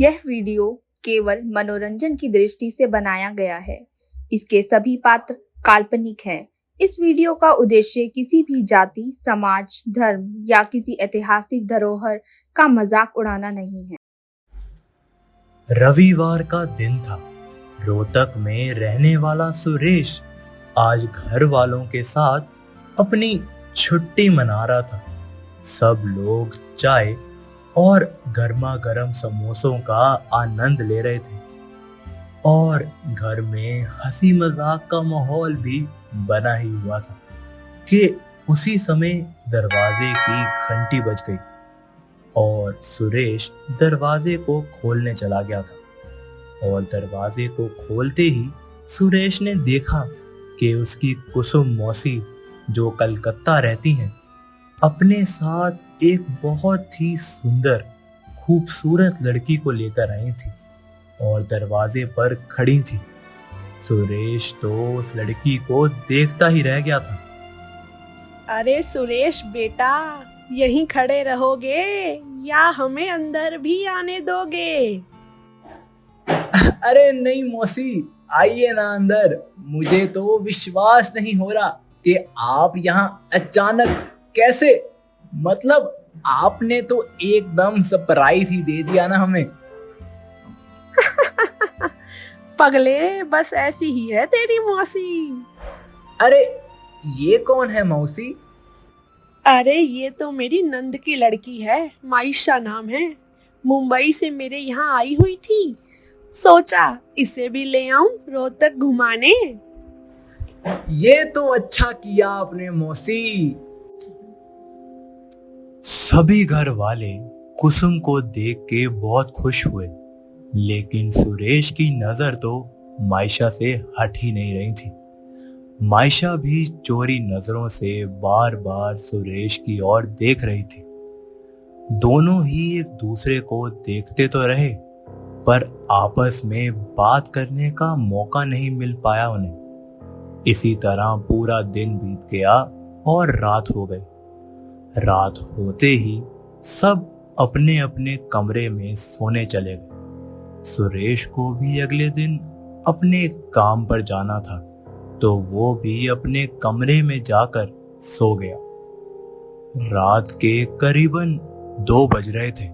यह वीडियो केवल मनोरंजन की दृष्टि से बनाया गया है। इसके सभी पात्र काल्पनिक हैं। इस वीडियो का उद्देश्य किसी भी जाति, समाज, धर्म या किसी ऐतिहासिक धरोहर का मजाक उड़ाना नहीं है। रविवार का दिन था। रोहतक में रहने वाला सुरेश आज घर वालों के साथ अपनी छुट्टी मना रहा था। सब लोग चाय और गर्मा गर्म समोसों का आनंद ले रहे थे और घर में हंसी मजाक का माहौल भी बना ही हुआ था कि उसी समय दरवाजे की घंटी बज गई और सुरेश दरवाजे को खोलने चला गया था। और दरवाजे को खोलते ही सुरेश ने देखा कि उसकी कुसुम मौसी, जो कलकत्ता रहती हैं, अपने साथ एक बहुत ही सुंदर खूबसूरत लड़की को लेकर आई थी और दरवाजे पर खड़ी थी। सुरेश तो उस लड़की को देखता ही रह गया था। अरे सुरेश बेटा, यहीं खड़े रहोगे या हमें अंदर भी आने दोगे? अरे नहीं मौसी, आइए ना अंदर। मुझे तो विश्वास नहीं हो रहा कि आप यहाँ अचानक कैसे, मतलब आपने तो एकदम सरप्राइज ही दे दिया ना हमें। पगले, बस ऐसी ही है तेरी मौसी। अरे ये कौन है मौसी? अरे ये तो मेरी नंद की लड़की है, माइशा नाम है। मुंबई से मेरे यहाँ आई हुई थी, सोचा इसे भी ले आऊं रोहतक घुमाने। ये तो अच्छा किया आपने मौसी। सभी घर वाले कुसुम को देख के बहुत खुश हुए, लेकिन सुरेश की नजर तो माइशा से हट ही नहीं रही थी। माइशा भी चोरी नजरों से बार बार सुरेश की ओर देख रही थी। दोनों ही एक दूसरे को देखते तो रहे, पर आपस में बात करने का मौका नहीं मिल पाया उन्हें। इसी तरह पूरा दिन बीत गया और रात हो गई। रात होते ही सब अपने अपने कमरे में सोने चले गए। सुरेश को भी अगले दिन अपने काम पर जाना था, तो वो भी अपने कमरे में जाकर सो गया। रात के करीबन 2 बज रहे थे।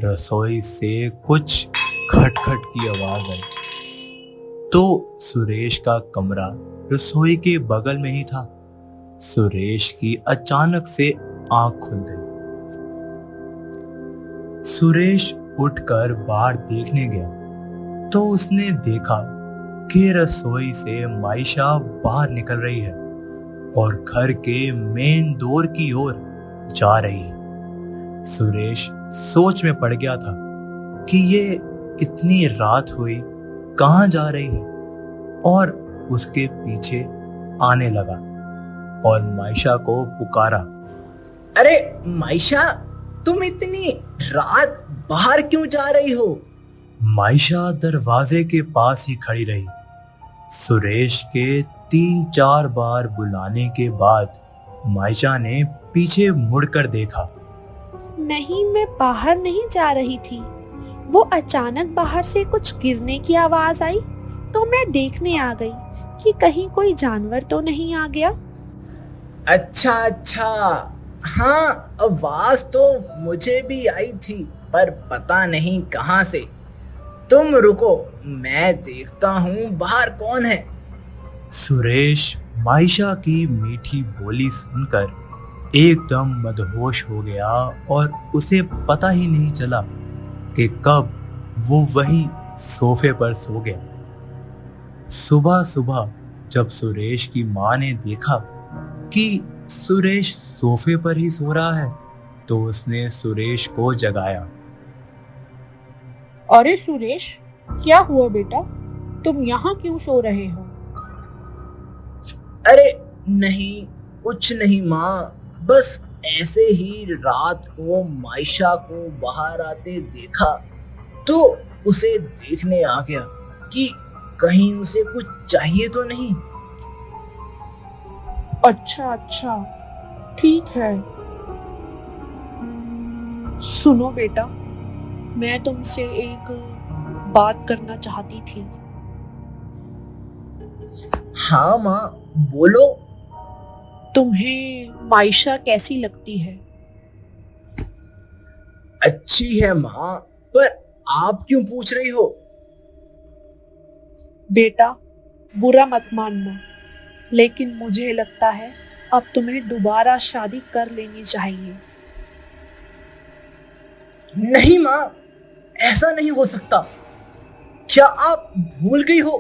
रसोई से कुछ खटखट की आवाज आई, तो सुरेश का कमरा रसोई के बगल में ही था। सुरेश की अचानक से आंख खुल गई। सुरेश उठकर बाहर देखने गया तो उसने देखा कि रसोई से माइशा बाहर निकल रही है और घर के मेन डोर की ओर जा रही है। सुरेश सोच में पड़ गया था कि ये इतनी रात हुई कहां जा रही है, और उसके पीछे आने लगा और माइशा को पुकारा। अरे माइशा, तुम इतनी रात बाहर क्यों जा रही हो? माइशा दरवाजे के पास ही खड़ी रही। सुरेश के 3-4 बार बुलाने के बाद माइशा ने पीछे मुड़कर देखा। नहीं, मैं बाहर नहीं जा रही थी। वो अचानक बाहर से कुछ गिरने की आवाज आई तो मैं देखने आ गई कि कहीं कोई जानवर तो नहीं आ गया। अच्छा, हाँ, आवाज तो मुझे भी आई थी, पर पता नहीं कहां से। तुम रुको, मैं देखता हूँ बाहर कौन है। सुरेश माइशा की मीठी बोली सुनकर एकदम मदहोश हो गया और उसे पता ही नहीं चला कि कब वो वहीं सोफे पर सो गया। सुबह सुबह जब सुरेश की माँ ने देखा कि सुरेश सोफे पर ही सो रहा है, तो उसने सुरेश को जगाया। अरे सुरेश, क्या हुआ बेटा? तुम यहाँ क्यों सो रहे हो? अरे नहीं, कुछ नहीं माँ, बस ऐसे ही रात को माइशा को बाहर आते देखा तो उसे देखने आ गया कि कहीं उसे कुछ चाहिए तो नहीं। अच्छा, ठीक है। सुनो बेटा, मैं तुमसे एक बात करना चाहती थी। हाँ माँ, बोलो। तुम्हें मायशा कैसी लगती है? अच्छी है माँ, पर आप क्यों पूछ रही हो? बेटा, बुरा मत मानना, लेकिन मुझे लगता है अब तुम्हें दोबारा शादी कर लेनी चाहिए। नहीं माँ, ऐसा नहीं हो सकता। क्या आप भूल गई हो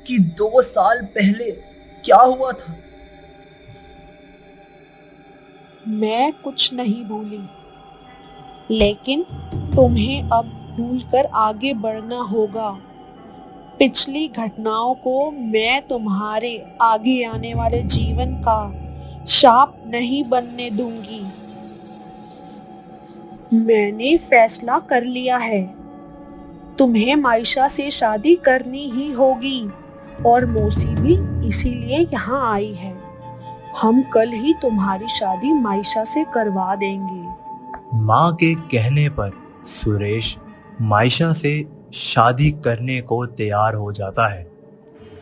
कि 2 साल पहले क्या हुआ था? मैं कुछ नहीं भूली, लेकिन तुम्हें अब भूलकर आगे बढ़ना होगा। पिछली घटनाओं को मैं तुम्हारे आगे आने वाले जीवन का शाप नहीं बनने दूंगी। मैंने फैसला कर लिया है, तुम्हें मायशा से शादी करनी ही होगी, और मौसी भी इसीलिए यहाँ आई है। हम कल ही तुम्हारी शादी मायशा से करवा देंगे। माँ के कहने पर सुरेश मायशा से शादी करने को तैयार हो जाता है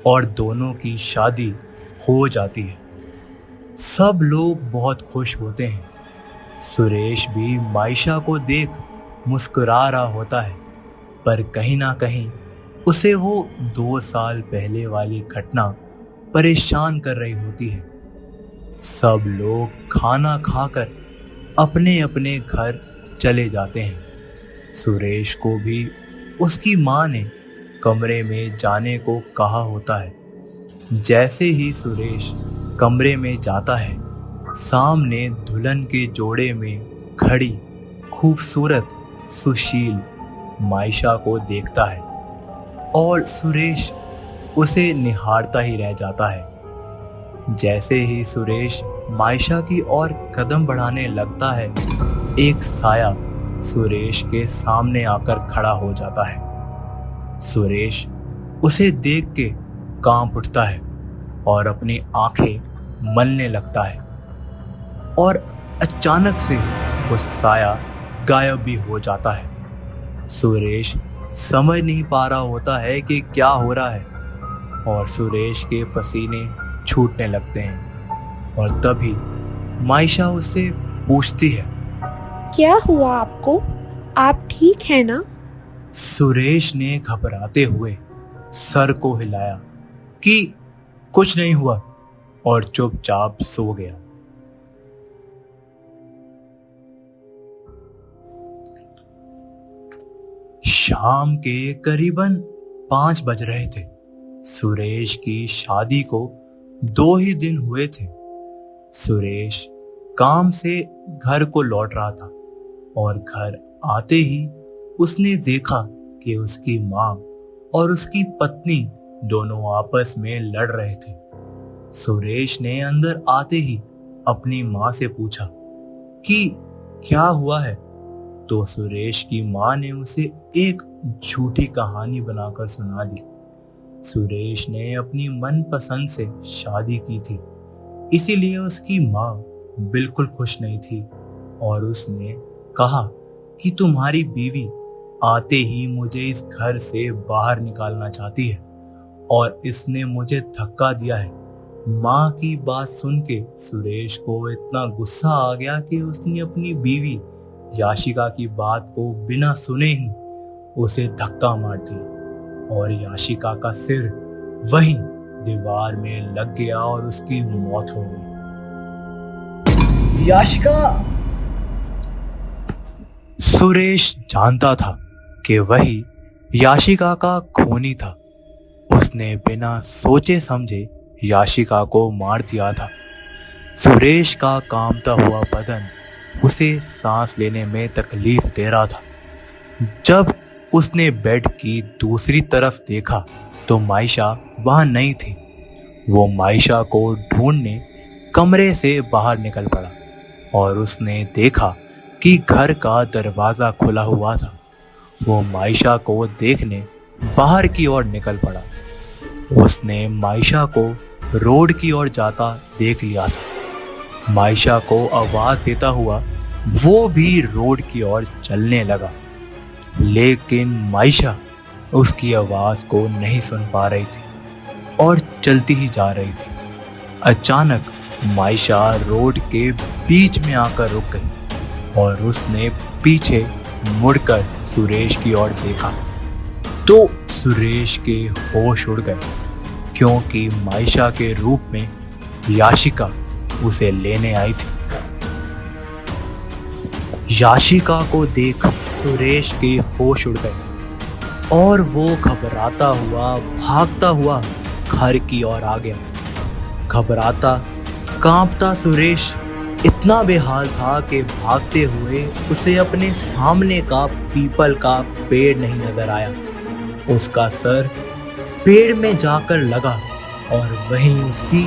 और दोनों की शादी हो जाती है। सब लोग बहुत खुश होते हैं। सुरेश भी मायशा को देख मुस्कुरा रहा होता है, पर कहीं ना कहीं उसे वो 2 साल पहले वाली घटना परेशान कर रही होती है। सब लोग खाना खाकर अपने अपने घर चले जाते हैं। सुरेश को भी उसकी माँ ने कमरे में जाने को कहा होता है। जैसे ही सुरेश कमरे में जाता है, सामने दुल्हन के जोड़े में खड़ी खूबसूरत सुशील मायशा को देखता है और सुरेश उसे निहारता ही रह जाता है। जैसे ही सुरेश मायशा की ओर कदम बढ़ाने लगता है, एक साया सुरेश के सामने आकर खड़ा हो जाता है। सुरेश उसे देख के कांप उठता है और अपनी आंखें मलने लगता है, और अचानक से वो साया गायब भी हो जाता है। सुरेश समझ नहीं पा रहा होता है कि क्या हो रहा है, और सुरेश के पसीने छूटने लगते हैं। और तभी मायशा उससे पूछती है, क्या हुआ आपको? आप ठीक है ना? सुरेश ने घबराते हुए सर को हिलाया कि कुछ नहीं हुआ, और चुपचाप सो गया। शाम के करीबन 5 बज रहे थे। सुरेश की शादी को 2 ही दिन हुए थे। सुरेश काम से घर को लौट रहा था, और घर आते ही उसने देखा कि उसकी माँ और उसकी पत्नी दोनों आपस में लड़ रहे थे। सुरेश ने अंदर आते ही अपनी माँ से पूछा कि क्या हुआ है, तो सुरेश की माँ ने उसे एक झूठी कहानी बनाकर सुना दी। सुरेश ने अपनी मनपसंद से शादी की थी, इसीलिए उसकी माँ बिल्कुल खुश नहीं थी, और उसने कहा कि तुम्हारी बीवी आते ही मुझे इस घर से बाहर निकालना चाहती है, और इसने मुझे धक्का दिया है। माँ की बात सुन के सुरेश को इतना गुस्सा आ गया कि उसने अपनी बीवी याशिका की बात को बिना सुने ही उसे धक्का मार दिया, और याशिका का सिर वहीं दीवार में लग गया और उसकी मौत हो गई। याशिका! सुरेश जानता था कि वही याशिका का खूनी था। उसने बिना सोचे समझे याशिका को मार दिया था। सुरेश का कांपता हुआ बदन उसे सांस लेने में तकलीफ दे रहा था। जब उसने बेड की दूसरी तरफ देखा तो मायशा वहां नहीं थी। वो मायशा को ढूंढने कमरे से बाहर निकल पड़ा, और उसने देखा कि घर का दरवाजा खुला हुआ था। वो मायशा को देखने बाहर की ओर निकल पड़ा। उसने मायशा को रोड की ओर जाता देख लिया था। मायशा को आवाज देता हुआ वो भी रोड की ओर चलने लगा। लेकिन माइशा उसकी आवाज को नहीं सुन पा रही थी और चलती ही जा रही थी। अचानक माइशा रोड के बीच में आकर रुक गई और उसने पीछे मुड़कर सुरेश की ओर देखा तो सुरेश के होश उड़ गए, क्योंकि माइशा के रूप में याशिका उसे लेने आई थी। याशिका को देख सुरेश के होश उड़ गए और वो घबराता हुआ भागता हुआ घर की ओर आ गया। घबराता कांपता सुरेश इतना बेहाल था कि भागते हुए उसे अपने सामने का पीपल का पेड़ नहीं नजर आया। उसका सर पेड़ में जाकर लगा और वहीं उसकी